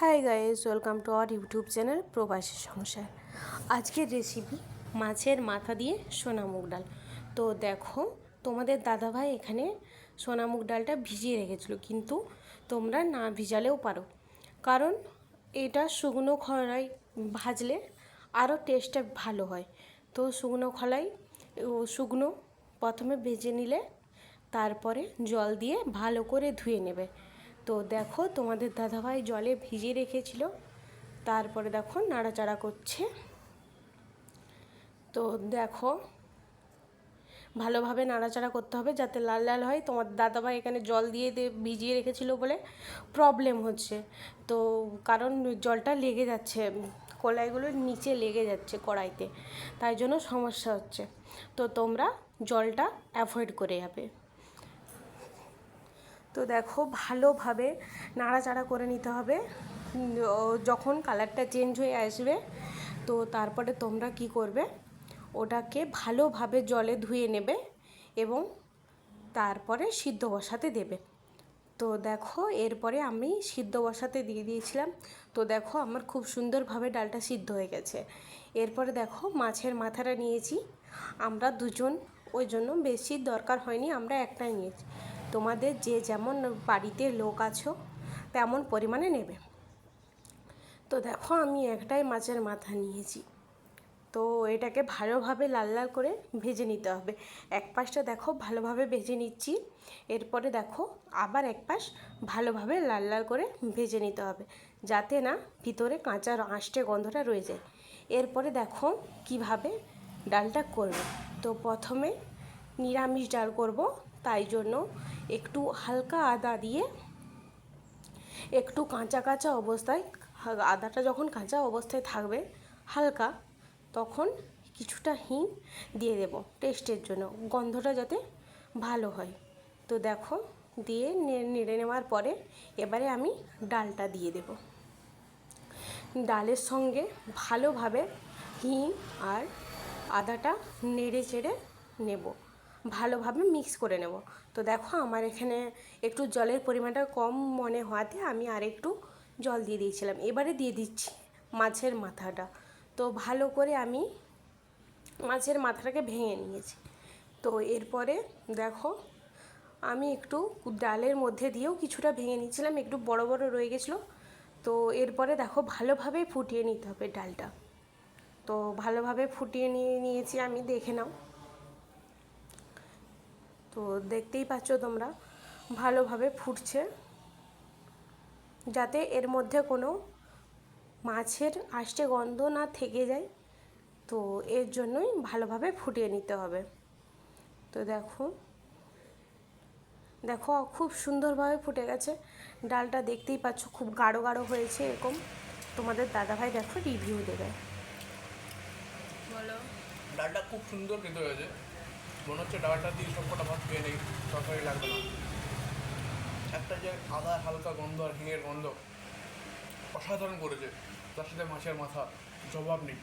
Hi guys, welcome to our YouTube channel প্রবাসী সংসার। আজকের রেসিপি মাছের মাথা দিয়ে সোনা মুগ ডাল। তো দেখো, তোমাদের দাদাভাই এখানে সোনা মুগ ডালটা ভিজিয়ে রেখেছিল, কিন্তু তোমরা না ভিজালেও পারো, কারণ এটা শুকনো খড়ায় ভাজলে আরও টেস্টটা ভালো হয়। তো শুকনো প্রথমে ভেজে নিলে তারপরে জল দিয়ে ভালো করে ধুয়ে নেবে। তো দেখো, তোমাদের দাদাভাই জলে ভিজিয়ে রেখেছিল, তারপরে দেখো নাড়াচাড়া করছে। তো দেখো, ভালোভাবে নাড়াচাড়া করতে হবে যাতে লাল লাল হয়। তোমার দাদাভাই এখানে জল দিয়ে ভিজিয়ে রেখেছিল বলে প্রবলেম হচ্ছে, তো কারণ জলটা লেগে যাচ্ছে, কলাইগুলোর নিচে লেগে যাচ্ছে কড়াইতে, তাই জন্য সমস্যা হচ্ছে। তো তোমরা জলটা অ্যাভয়েড করে যাবে। তো দেখো, ভালোভাবে নাড়াচাড়া করে নিতে হবে। যখন কালারটা চেঞ্জ হয়ে আসবে, তো তারপরে তোমরা কি করবে, ওটাকে ভালোভাবে জলে ধুয়ে নেবে এবং তারপরে সিদ্ধ বসাতে দেবে। তো দেখো, এরপরে আমি সিদ্ধ বসাতে দিয়ে দিয়েছিলাম। তো দেখো, আমার খুব সুন্দরভাবে ডালটা সিদ্ধ হয়ে গেছে। এরপরে দেখো, মাছের মাথাটা নিয়েছি আমরা দুজন, ওই জন্য বেশি দরকার হয়নি, আমরা একটাই নিয়েছি। তোমাদের যে যেমন বাড়িতে লোক আছো তেমন পরিমাণে নেবে। তো দেখো, আমি একটাই মাছের মাথা নিয়েছি। তো এটাকে ভালোভাবে লাল লাল করে ভেজে নিতে হবে। এক পাশটা দেখো ভালোভাবে ভেজে নিচ্ছি, এরপরে দেখো আবার এক পাশ ভালোভাবে লাল লাল করে ভেজে নিতে হবে, যাতে না ভিতরে কাঁচা আঁশটে গন্ধটা রয়ে যায়। এরপরে দেখো কিভাবে ডালটা করবে। তো প্রথমে নিরামিষ ডাল করব, তাই জন্য একটু হালকা আদা দিয়ে, একটু কাঁচা কাঁচা অবস্থায়, আদাটা যখন কাঁচা অবস্থায় থাকবে হালকা, তখন কিছুটা হিং দিয়ে দেব টেস্টের জন্য, গন্ধটা যাতে ভালো হয়। তো দেখো, দিয়ে নেড়ে নেওয়ার পরে এবারে আমি ডালটা দিয়ে দেব। ডালের সঙ্গে ভালোভাবে হিং আর আদাটা নেড়ে চেড়ে নেব, ভালোভাবে মিক্স করে নেব। তো দেখো, আমার এখানে একটু জলের পরিমাণটা কম মনে হওয়াতে আমি আর একটু জল দিয়ে দিয়েছিলাম। এবারে দিয়ে দিচ্ছি মাছের মাথাটা। তো ভালো করে আমি মাছের মাথাটাকে ভেঙে নিয়েছি। তো এরপরে দেখো, আমি একটু ডালের মধ্যে দিয়েও কিছুটা ভেঙে নিয়েছিলাম, একটু বড় বড় রয়ে গেছিলো। তো এরপরে দেখো, ভালোভাবে ফুটিয়ে নিতে হবে ডালটা। তো ভালোভাবে ফুটিয়ে নিয়েছি আমি, দেখে নাও। তো দেখতেই পাচ্ছ তোমরা, ভালোভাবে ফুটছে, যাতে এর মধ্যে কোনো মাছের আষ্টে গন্ধ না থেকে যায়। তো এর জন্যই ভালোভাবে ফুটিয়ে নিতে হবে। তো দেখো দেখো, খুব সুন্দরভাবে ফুটে গেছে ডালটা, দেখতেই পাচ্ছ খুব গাঢ় গাঢ় হয়েছে এরকম। তোমাদের দাদাভাই দেখো রিভিউ দেবে। বলো। ডালটা খুব সুন্দর খেতে হয়েছে, মনে হচ্ছে ডালটা দিয়ে সব কটা ভাত খেয়ে নেই, তরকারি লাগবে না। একটা যে আদা হালকা গন্ধ আর হিঙের গন্ধ অসাধারণ করেছে, তার সাথে মাছের মাথা জবাব নেই।